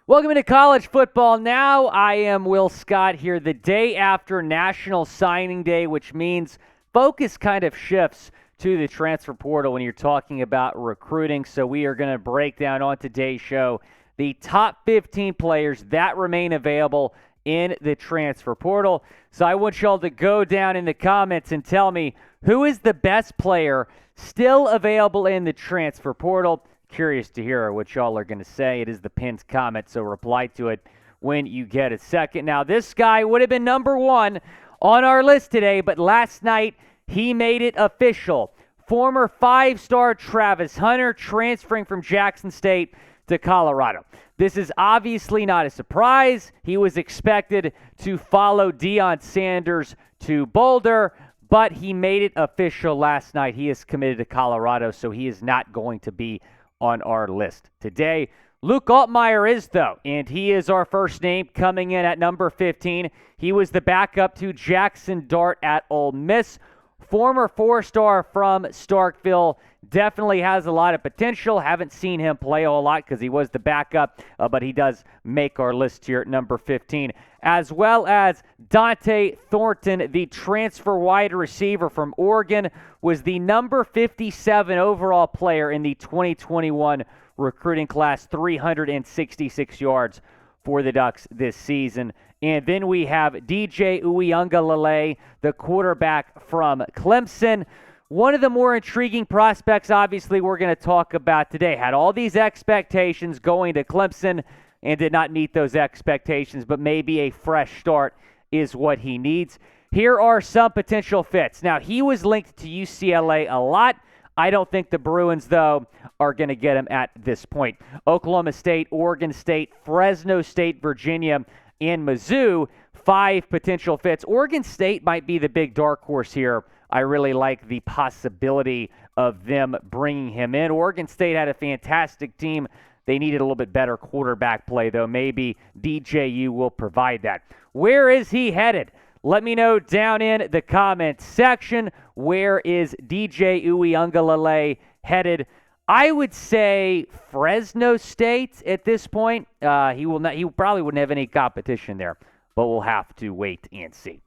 Welcome to College Football Now. I am Will Scott here the day after National Signing Day, which means focus kind of shifts to the transfer portal when you're talking about recruiting. So we are going to break down on today's show the top 15 players that remain available in the transfer portal. So I want y'all to go down in the comments and tell me who is the best player still available in the transfer portal. Curious to hear what y'all are going to say. It is the pinned comment, so reply to it when you get a second. Now, this guy would have been number one on our list today, but last night he made it official. Former five-star Travis Hunter transferring from Jackson State to Colorado. This is obviously not a surprise. He was expected to follow Deion Sanders to Boulder, but he made it official last night. He is committed to Colorado, so he is not going to be on our list today. Luke Altmyer is, though, and he is our first name coming in at number 15. He was the backup to Jackson Dart at Ole Miss. Former four-star from Starkville, definitely has a lot of potential. Haven't seen him play a whole lot because he was the backup, but he does make our list here at number 15. As well as Dante Thornton, the transfer wide receiver from Oregon, was the number 57 overall player in the 2021 recruiting class, 366 yards for the Ducks this season. And then we have DJ Uiagalelei, the quarterback from Clemson. One of the more intriguing prospects, obviously, we're going to talk about today. Had all these expectations going to Clemson and did not meet those expectations, but maybe a fresh start is what he needs. Here are some potential fits. Now, he was linked to UCLA a lot. I don't think the Bruins, though, are going to get him at this point. Oklahoma State, Oregon State, Fresno State, Virginia, and Mizzou, 5 potential fits. Oregon State might be the big dark horse here. I really like the possibility of them bringing him in. Oregon State had a fantastic team. They needed a little bit better quarterback play, though. Maybe DJU will provide that. Where is he headed? Let me know down in the comments section. Where is DJ Uiagalelei headed? I would say Fresno State at this point. He probably wouldn't have any competition there, but we'll have to wait and see.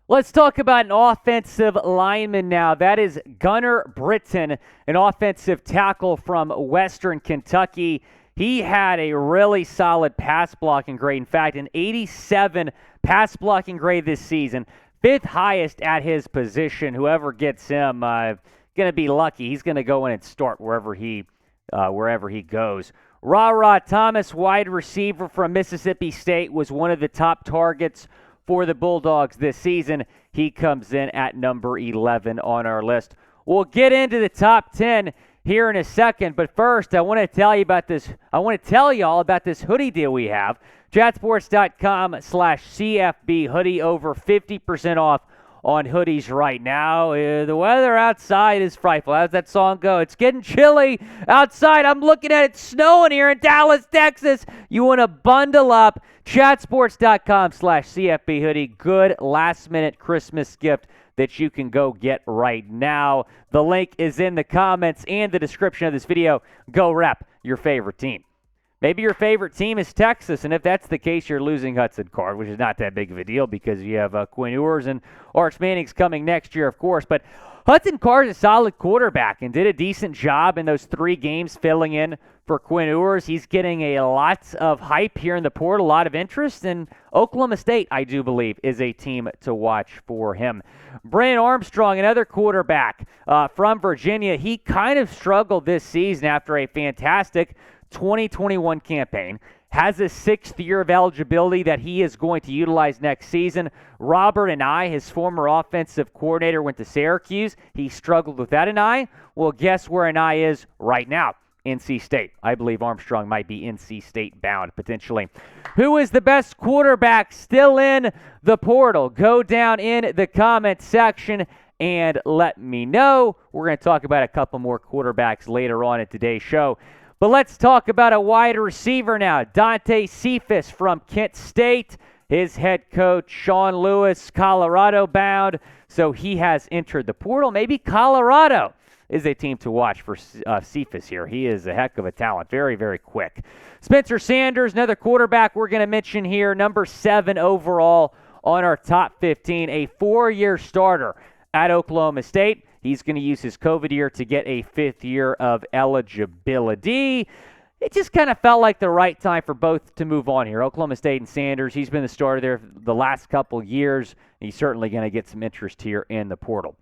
Let's talk about an offensive lineman now. That is Gunnar Britton, an offensive tackle from Western Kentucky. He had a really solid pass blocking grade. In fact, an 87 pass blocking grade this season, 5th highest at his position. Whoever gets him, going to be lucky. He's going to go in and start wherever he goes. RaRa Thomas, wide receiver from Mississippi State, was one of the top targets for the Bulldogs this season. He comes in at number 11 on our list. We'll get into the top 10 here in a second, but first I want to tell you about this. I want to tell you all about this hoodie deal we have. Chatsports.com/CFB hoodie, over 50% off on hoodies right now. The weather outside is frightful. How's that song go? It's getting chilly outside. I'm looking at it snowing here in Dallas, Texas. You want to bundle up. Chatsports.com/CFB hoodie. Good last-minute Christmas gift that you can go get right now. The link is in the comments and the description of this video. Go rep your favorite team. Maybe your favorite team is Texas, and if that's the case, you're losing Hudson Card, which is not that big of a deal because you have Quinn Ewers and Arch Manning's coming next year, of course. But Hudson Card is a solid quarterback and did a decent job in those 3 games filling in for Quinn Ewers. He's getting a lot of hype here in the portal, a lot of interest, and Oklahoma State, I do believe, is a team to watch for him. Brennan Armstrong, another quarterback from Virginia, he kind of struggled this season after a fantastic 2021 campaign. Has a 6th year of eligibility that he is going to utilize next season. Robert Anae, his former offensive coordinator, went to Syracuse. He struggled with that Anae. Well, guess where Anae is right now? NC State. I believe Armstrong might be NC State bound, potentially. Who is the best quarterback still in the portal? Go down in the comment section and let me know. We're going to talk about a couple more quarterbacks later on in today's show. But let's talk about a wide receiver now. Dante Cephas from Kent State. His head coach, Sean Lewis, Colorado bound. So he has entered the portal. Maybe Colorado is a team to watch for Cephas here. He is a heck of a talent. Very, very quick. Spencer Sanders, another quarterback we're going to mention here, number 7 overall on our top 15, a 4-year starter at Oklahoma State. He's going to use his COVID year to get a 5th year of eligibility. It just kind of felt like the right time for both to move on here. Oklahoma State and Sanders, he's been the starter there the last couple years. He's certainly going to get some interest here in the portal.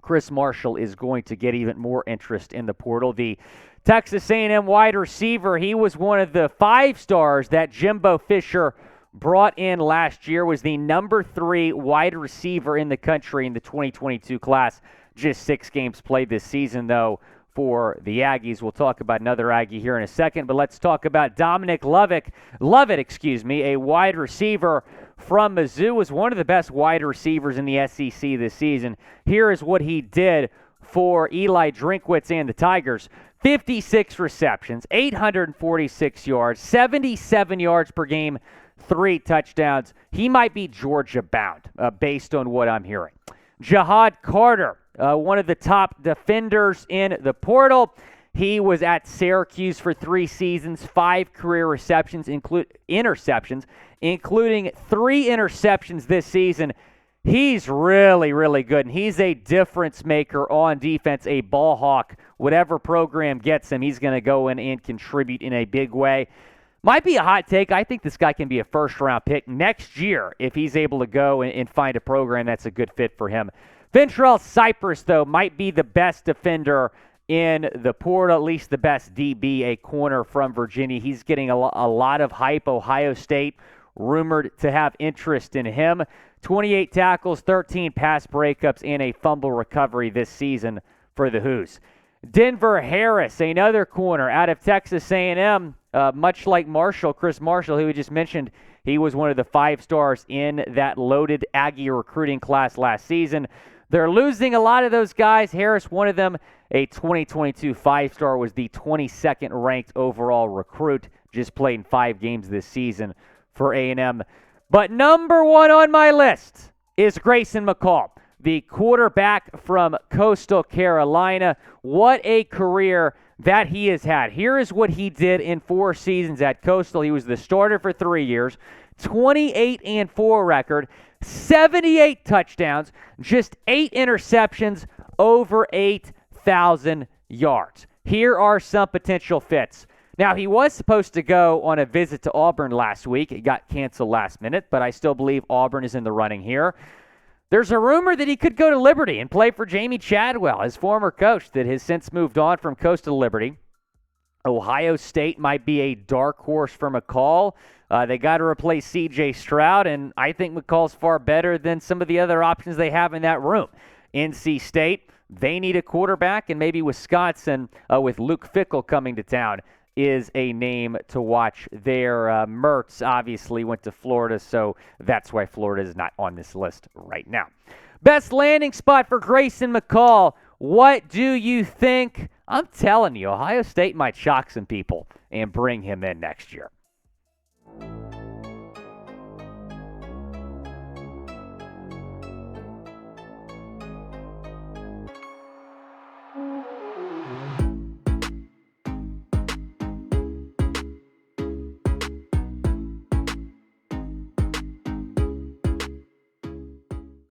Chris Marshall is going to get even more interest in the portal. The Texas A&M wide receiver, he was one of the 5 stars that Jimbo Fisher brought in last year, was the number 3 wide receiver in the country in the 2022 class. Just 6 games played this season, though, for the Aggies. We'll talk about another Aggie here in a second, but let's talk about Dominic Lovett, a wide receiver from Mizzou, was one of the best wide receivers in the SEC this season. Here is what he did for Eli Drinkwitz and the Tigers. 56 receptions, 846 yards, 77 yards per game, 3 touchdowns. He might be Georgia bound, based on what I'm hearing. Jihad Carter, one of the top defenders in the portal. He was at Syracuse for 3 seasons, 5 career interceptions, including 3 interceptions this season. He's really, really good, and he's a difference maker on defense, a ball hawk. Whatever program gets him, he's going to go in and contribute in a big way. Might be a hot take. I think this guy can be a first-round pick next year if he's able to go and find a program that's a good fit for him. Ventrell Cypress, though, might be the best defender in the portal, at least the best DB, a corner from Virginia. He's getting a lot of hype. Ohio State rumored to have interest in him. 28 tackles, 13 pass breakups, and a fumble recovery this season for the Hoos. Denver Harris, another corner out of Texas A&M, much like Chris Marshall, who we just mentioned. He was one of the 5 stars in that loaded Aggie recruiting class last season. They're losing a lot of those guys. Harris, one of them, a 2022 5-star, was the 22nd ranked overall recruit. Just played in 5 games this season for A&M. But number 1 on my list is Grayson McCall, the quarterback from Coastal Carolina. What a career that he has had. Here is what he did in 4 seasons at Coastal. He was the starter for 3 years, 28-4 record, 78 touchdowns, just 8 interceptions, over 8,000 yards. Here are some potential fits. Now, he was supposed to go on a visit to Auburn last week. It got canceled last minute, but I still believe Auburn is in the running here. There's a rumor that he could go to Liberty and play for Jamie Chadwell, his former coach that has since moved on from Coastal Liberty. Ohio State might be a dark horse for McCall. They got to replace C.J. Stroud, and I think McCall's far better than some of the other options they have in that room. NC State, they need a quarterback, and maybe Wisconsin, with Luke Fickell coming to town, is a name to watch there. Mertz obviously went to Florida, so that's why Florida is not on this list right now. Best landing spot for Grayson McCall. What do you think? I'm telling you, Ohio State might shock some people and bring him in next year.